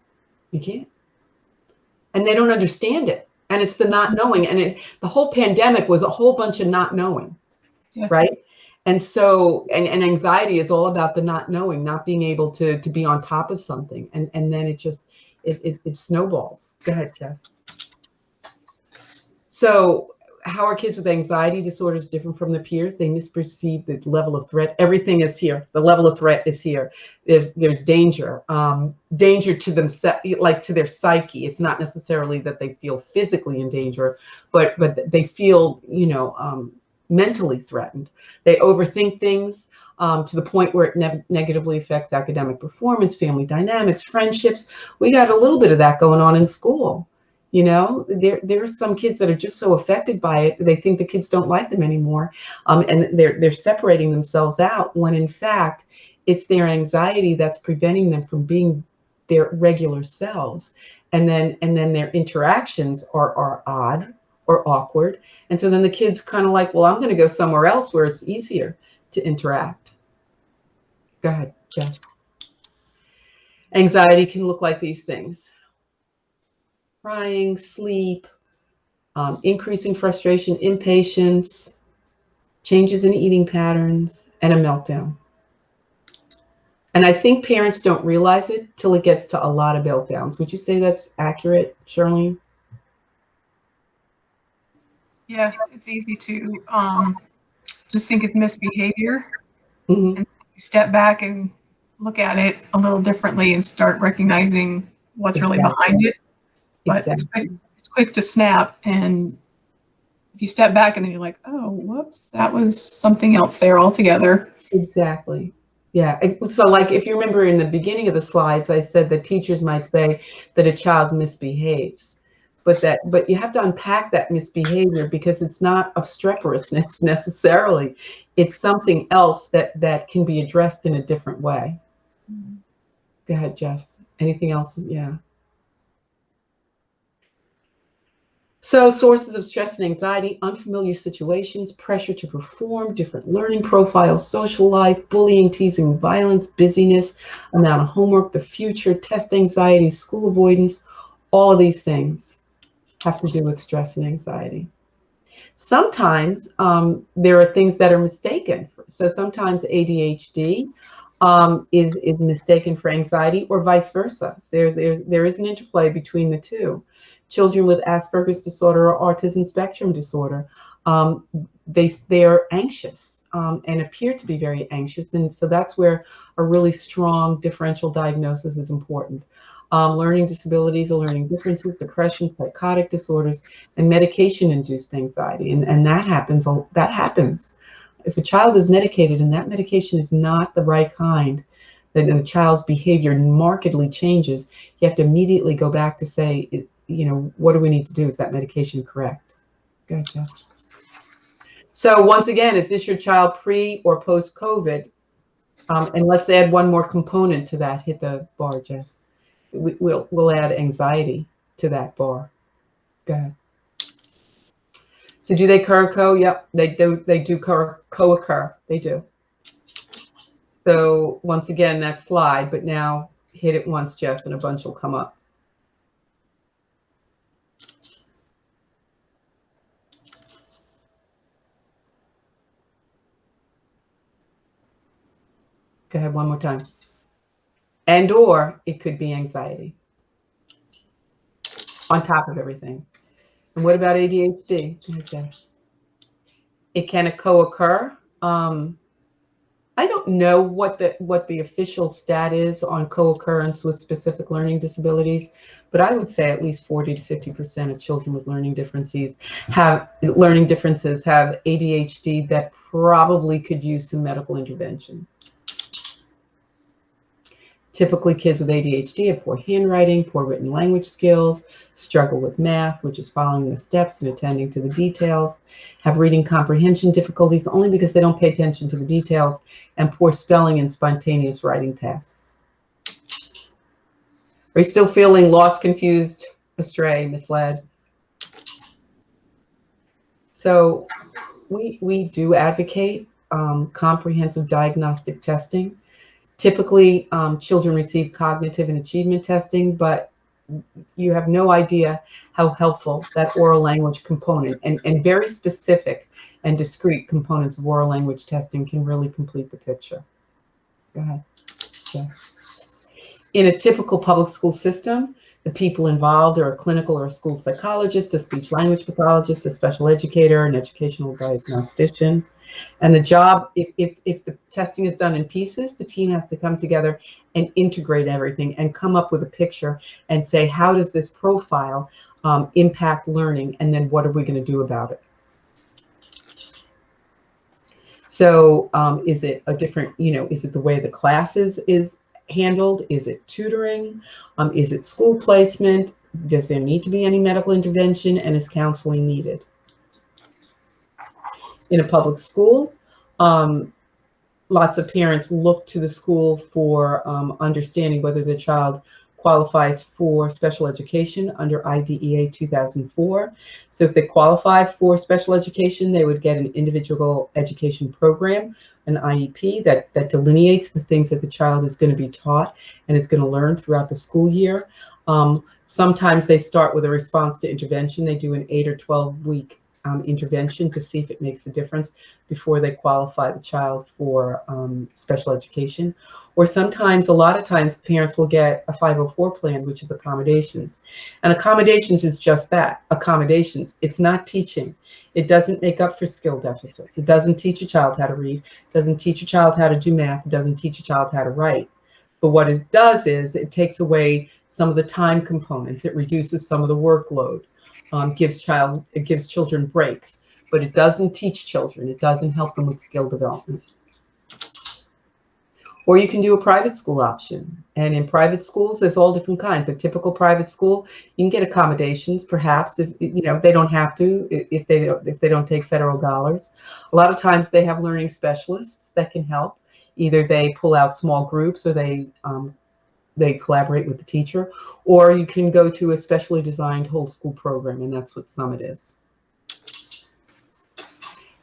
And they don't understand it. And it's the not knowing. And the whole pandemic was a whole bunch of not knowing, Yeah. right? And so, and anxiety is all about the not knowing, not being able to be on top of something. And then it snowballs. Go ahead, Jess. So how are kids with anxiety disorders different from their peers? They misperceive the level of threat. Everything is here. The level of threat is here. There's danger, danger to themselves, like to their psyche. It's not necessarily that they feel physically in danger, but they feel, mentally threatened. They overthink things to the point where it negatively affects academic performance, family dynamics, friendships. We got a little bit of that going on in school. There are some kids that are just so affected by it, they think the kids don't like them anymore, and they're separating themselves out, when in fact it's their anxiety that's preventing them from being their regular selves, and then their interactions are odd or awkward, and so then the kid's kind of like, well, I'm going to go somewhere else where it's easier to interact. Go ahead, Jeff. Anxiety can look like these things: crying, sleep, increasing frustration, impatience, changes in eating patterns, and a meltdown. And I think parents don't realize it till it gets to a lot of meltdowns. Would you say that's accurate, Charlene? Yeah, it's easy to just think it's misbehavior. Mm-hmm. And you step back and look at it a little differently and start recognizing what's really behind it. But it's quick to snap, and if you step back and then you're like, oh, whoops, that was something else there altogether. Exactly. Yeah. So like, if you remember in the beginning of the slides, I said that teachers might say that a child misbehaves, but you have to unpack that misbehavior, because it's not obstreperousness necessarily. It's something else that can be addressed in a different way. Mm-hmm. Go ahead, Jess. Anything else? Yeah. So sources of stress and anxiety: unfamiliar situations, pressure to perform, different learning profiles, social life, bullying, teasing, violence, busyness, amount of homework, the future, test anxiety, school avoidance. All of these things have to do with stress and anxiety. Sometimes there are things that are mistaken. So sometimes ADHD is mistaken for anxiety, or vice versa. There is an interplay between the two. Children with Asperger's disorder or autism spectrum disorder, they are anxious and appear to be very anxious, and so that's where a really strong differential diagnosis is important. Learning disabilities or learning differences, depression, psychotic disorders, and medication-induced anxiety, and that happens. If a child is medicated and that medication is not the right kind, then the child's behavior markedly changes. You have to immediately go back to say, what do we need to do? Is that medication correct? Gotcha. So once again, is this your child pre or post COVID? And let's add one more component to that. Hit the bar, Jess. We'll add anxiety to that bar. Go ahead. So do they co-occur? Yep, they do co-occur. They do. So once again, that slide, but now hit it once, Jess, and a bunch will come up. Go ahead one more time. And or it could be anxiety on top of everything. And what about ADHD? Okay. It can co-occur. I don't know what the official stat is on co-occurrence with specific learning disabilities, but I would say at least 40 to 50% of children with learning differences have ADHD that probably could use some medical intervention. Typically, kids with ADHD have poor handwriting, poor written language skills, struggle with math, which is following the steps and attending to the details, have reading comprehension difficulties only because they don't pay attention to the details, and poor spelling and spontaneous writing tasks. Are you still feeling lost, confused, astray, misled? So we do advocate comprehensive diagnostic testing. Typically, children receive cognitive and achievement testing, but you have no idea how helpful that oral language component and very specific and discrete components of oral language testing can really complete the picture. Go ahead. Yes. In a typical public school system, the people involved are a clinical or a school psychologist, a speech language pathologist, a special educator, an educational diagnostician. And the job, if the testing is done in pieces, the team has to come together and integrate everything and come up with a picture and say, how does this profile impact learning? And then what are we going to do about it? So is it a different, is it the way the class is handled? Is it tutoring? Is it school placement? Does there need to be any medical intervention? And is counseling needed? In a public school, lots of parents look to the school for understanding whether the child qualifies for special education under IDEA 2004. So if they qualify for special education, they would get an individual education program, an IEP that delineates the things that the child is going to be taught and is going to learn throughout the school year. Sometimes they start with a response to intervention. They do an 8 or 12-week intervention to see if it makes a difference before they qualify the child for special education. Or sometimes, a lot of times, parents will get a 504 plan, which is accommodations. And accommodations is just that, accommodations. It's not teaching. It doesn't make up for skill deficits. It doesn't teach a child how to read. It doesn't teach a child how to do math. It doesn't teach a child how to write. But what it does is it takes away some of the time components. It reduces some of the workload. It gives children breaks, but it doesn't teach children. It doesn't help them with skill development. Or you can do a private school option. And in private schools, there's all different kinds. A typical private school, you can get accommodations, perhaps, if they don't have to, if they don't take federal dollars. A lot of times they have learning specialists that can help. Either they pull out small groups or they collaborate with the teacher, or you can go to a specially designed whole school program, and that's what Summit is.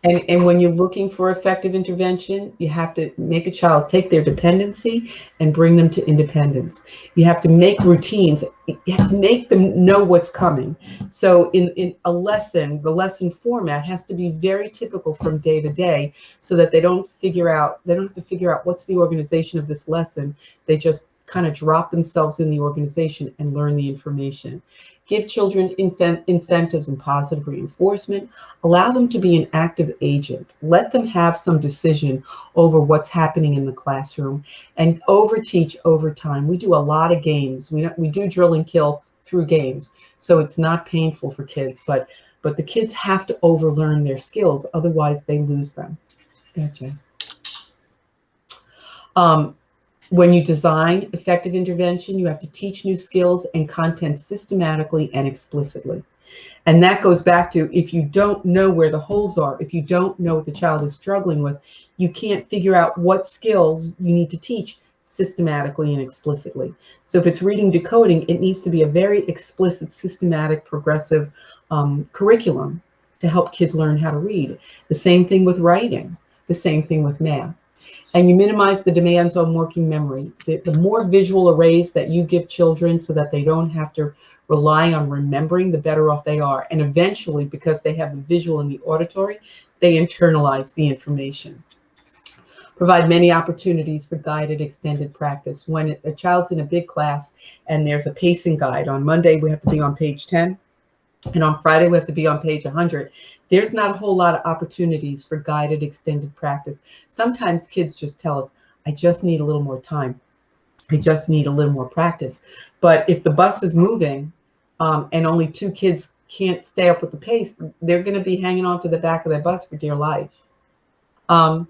And when you're looking for effective intervention, you have to make a child take their dependency and bring them to independence. You have to make routines. You have to make them know what's coming. So in a lesson, the lesson format has to be very typical from day to day, so that they don't have to figure out what's the organization of this lesson. They just kind of drop themselves in the organization and learn the information. Give children incentives and positive reinforcement. Allow them to be an active agent. Let them have some decision over what's happening in the classroom, and overteach over time. We do a lot of games. We do drill and kill through games, so it's not painful for kids, but the kids have to overlearn their skills, otherwise they lose them. Gotcha. When you design effective intervention, you have to teach new skills and content systematically and explicitly. And that goes back to, if you don't know where the holes are, if you don't know what the child is struggling with, you can't figure out what skills you need to teach systematically and explicitly. So if it's reading decoding, it needs to be a very explicit, systematic, progressive curriculum to help kids learn how to read. The same thing with writing, the same thing with math. And you minimize the demands on working memory. The more visual arrays that you give children so that they don't have to rely on remembering, the better off they are. And eventually, because they have the visual and the auditory, they internalize the information. Provide many opportunities for guided extended practice. When a child's in a big class and there's a pacing guide, on Monday we have to be on page 10, and on Friday we have to be on page 100. There's not a whole lot of opportunities for guided extended practice. Sometimes kids just tell us, I just need a little more time. I just need a little more practice. But if the bus is moving and only 2 kids can't stay up with the pace, they're going to be hanging on to the back of their bus for dear life. And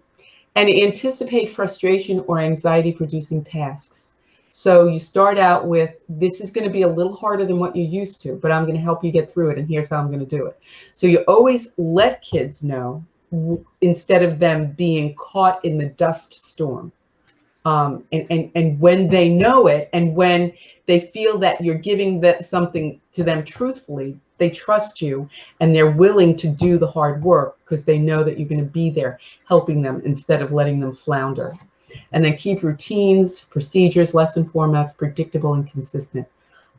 anticipate frustration or anxiety producing tasks. So you start out with, this is going to be a little harder than what you're used to, but I'm going to help you get through it, and here's how I'm going to do it. So you always let kids know, instead of them being caught in the dust storm. And when they know it, and when they feel that you're giving something to them truthfully, they trust you and they're willing to do the hard work because they know that you're going to be there helping them instead of letting them flounder. And then keep routines, procedures, lesson formats predictable and consistent.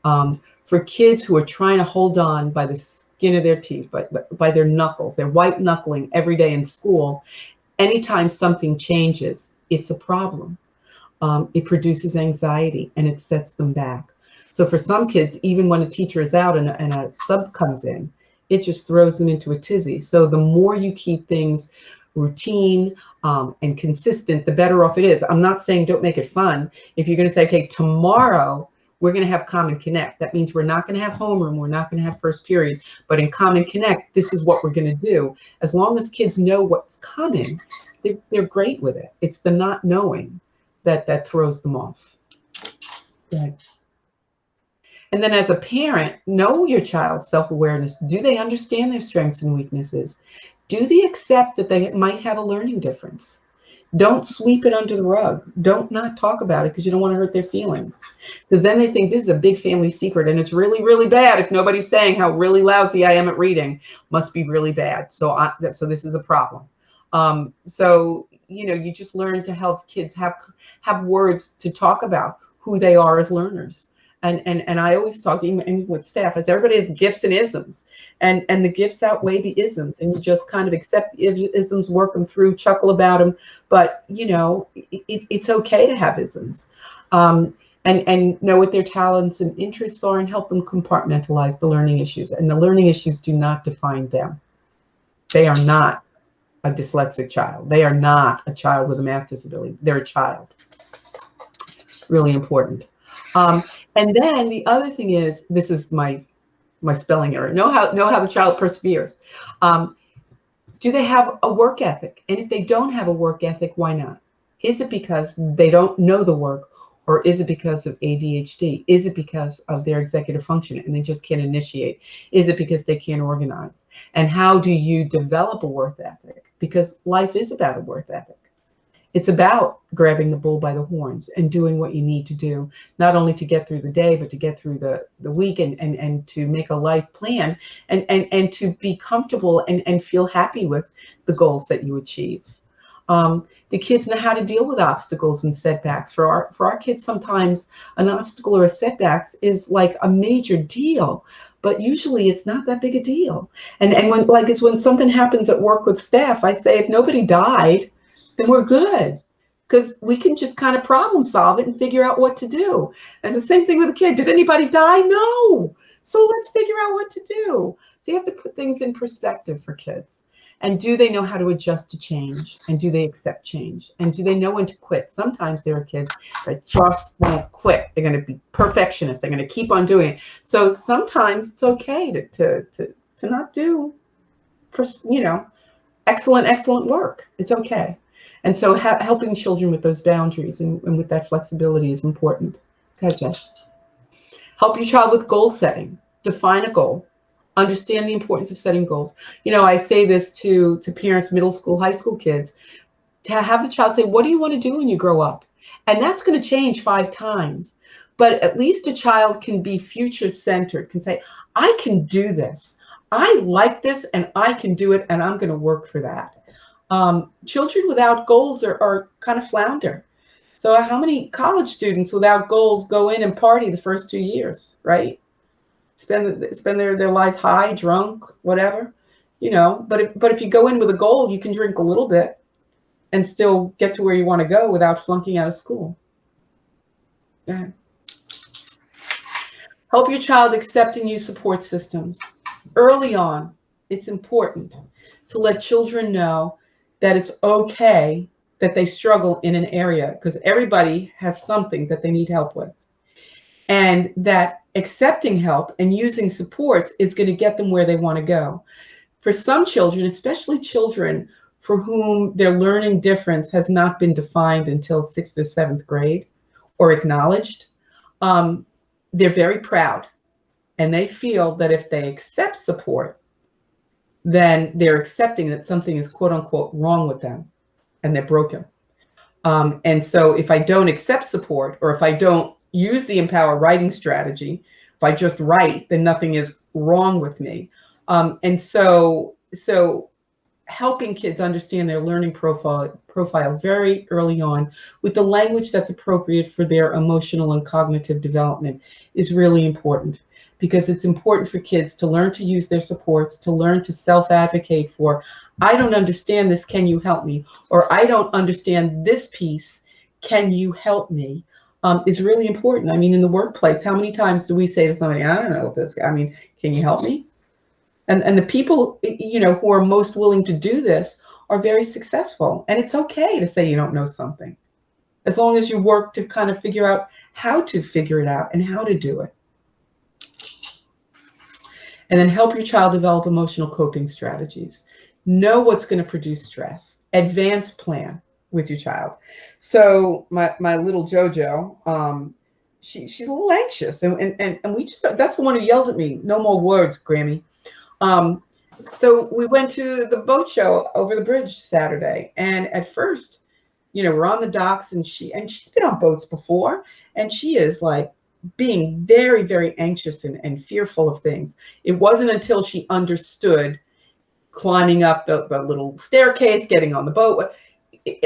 For kids who are trying to hold on by the skin of their teeth, by their knuckles, they're white knuckling every day in school, anytime something changes, it's a problem. It produces anxiety and it sets them back. So for some kids, even when a teacher is out and a sub comes in, it just throws them into a tizzy. So the more you keep things routine and consistent, the better off it is. I'm not saying don't make it fun. If you're going to say, okay, tomorrow we're going to have Common Connect. That means we're not going to have homeroom. We're not going to have first period. But in Common Connect, this is what we're going to do. As long as kids know what's coming, they're great with it. It's the not knowing that throws them off. Right. And then as a parent, know your child's self-awareness. Do they understand their strengths and weaknesses? Do they accept that they might have a learning difference? Don't sweep it under the rug. Don't not talk about it because you don't want to hurt their feelings. Because then they think this is a big family secret and it's really, really bad. If nobody's saying how really lousy I am at reading, must be really bad. So this is a problem. So, you know, you just learn to help kids have words to talk about who they are as learners. And I always talk, even with staff, as everybody has gifts and isms, and the gifts outweigh the isms, and you just kind of accept the isms, work them through, chuckle about them. But you know, it's okay to have isms, and know what their talents and interests are, and help them compartmentalize the learning issues. And the learning issues do not define them. They are not a dyslexic child. They are not a child with a math disability. They're a child. Really important. And then the other thing is, this is my spelling error. Know how the child perseveres. Do they have a work ethic? And if they don't have a work ethic, why not? Is it because they don't know the work, or is it because of ADHD? Is it because of their executive function and they just can't initiate? Is it because they can't organize? And how do you develop a work ethic? Because life is about a work ethic. It's about grabbing the bull by the horns and doing what you need to do, not only to get through the day, but to get through the week, and to make a life plan, and to be comfortable and feel happy with the goals that you achieve. The kids know how to deal with obstacles and setbacks. For our kids, sometimes an obstacle or a setback is like a major deal, but usually it's not that big a deal. And when something happens at work with staff, I say, if nobody died, then we're good, because we can just kind of problem solve it and figure out what to do. And it's the same thing with a kid. Did anybody die? No. So let's figure out what to do. So you have to put things in perspective for kids. And do they know how to adjust to change? And do they accept change? And do they know when to quit? Sometimes there are kids that just won't quit. They're going to be perfectionists. They're going to keep on doing it. So sometimes it's okay to not do, you know, excellent work. It's okay. And so helping children with those boundaries and with that flexibility is important. Okay, Jess. Help your child with goal setting. Define a goal. Understand the importance of setting goals. You know, I say this to parents, middle school, high school kids, to have the child say, what do you want to do when you grow up? And that's going to change 5 times. But at least a child can be future centered, can say, I can do this. I like this and I can do it, and I'm going to work for that. Children without goals are kind of flounder. So how many college students without goals go in and party the first 2 years, right? Spend their life high, drunk, whatever, you know. But if you go in with a goal, you can drink a little bit and still get to where you want to go without flunking out of school. Go ahead. Help your child accept and use support systems. Early on, it's important to let children know that it's okay that they struggle in an area, because everybody has something that they need help with. And that accepting help and using supports is going to get them where they want to go. For some children, especially children for whom their learning difference has not been defined until 6th or 7th grade or acknowledged, they're very proud. And they feel that if they accept support, then they're accepting that something is quote unquote wrong with them and they're broken. And so if I don't accept support, or if I don't use the Empower writing strategy, if I just write, then nothing is wrong with me. And so helping kids understand their learning profiles very early on with the language that's appropriate for their emotional and cognitive development is really important, because it's important for kids to learn to use their supports, to learn to self-advocate for, I don't understand this, can you help me? Or I don't understand this piece, can you help me? Is really important. I mean, in the workplace, how many times do we say to somebody, I don't know what this, I mean, can you help me? And the people, you know, who are most willing to do this are very successful. And it's okay to say you don't know something, as long as you work to kind of figure out how to figure it out and how to do it. And then help your child develop emotional coping strategies. Know what's going to produce stress. Advance plan with your child. So my little JoJo, she's a little anxious, and we just, that's the one who yelled at me, no more words, Grammy. So we went to the boat show over the bridge Saturday, and at first, you know, we're on the docks, and she's been on boats before, and she is like being very, very anxious and fearful of things. It wasn't until she understood climbing up the little staircase, getting on the boat.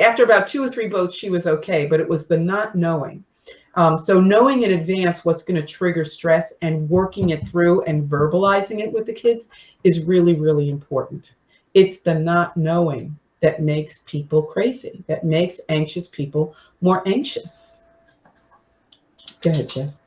After about 2 or 3 boats, she was okay, but it was the not knowing. So knowing in advance what's going to trigger stress and working it through and verbalizing it with the kids is really, really important. It's the not knowing that makes people crazy, that makes anxious people more anxious. Go ahead, Jess.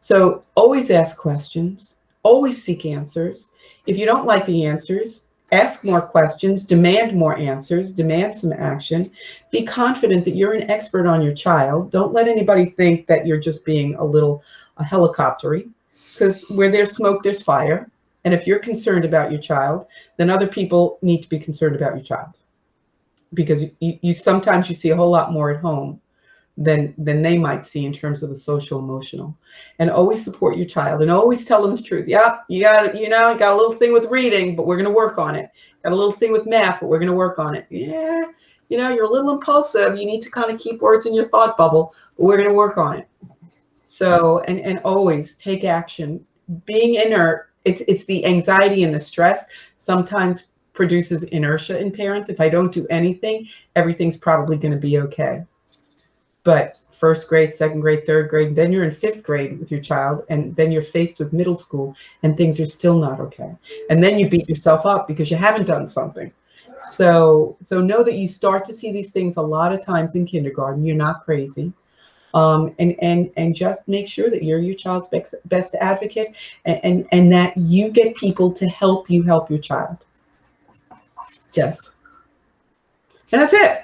So always ask questions, always seek answers. If you don't like the answers, ask more questions, demand more answers, demand some action. Be confident that you're an expert on your child. Don't let anybody think that you're just being a helicoptery, because where there's smoke, there's fire. And if you're concerned about your child, then other people need to be concerned about your child, because you sometimes you see a whole lot more at home than they might see in terms of the social emotional. And always support your child, and always tell them the truth. Yeah, you got a little thing with reading, but we're going to work on it. Got a little thing with math, but we're going to work on it. Yeah, you know, you're a little impulsive. You need to kind of keep words in your thought bubble, but we're going to work on it. So, and always take action. Being inert, it's the anxiety and the stress sometimes produces inertia in parents. If I don't do anything, everything's probably going to be okay. But 1st grade, 2nd grade, 3rd grade, then you're in 5th grade with your child, and then you're faced with middle school, and things are still not okay. And then you beat yourself up because you haven't done something. So know that you start to see these things a lot of times in kindergarten. You're not crazy. And just make sure that you're your child's best advocate, and that you get people to help you help your child. Yes. And that's it.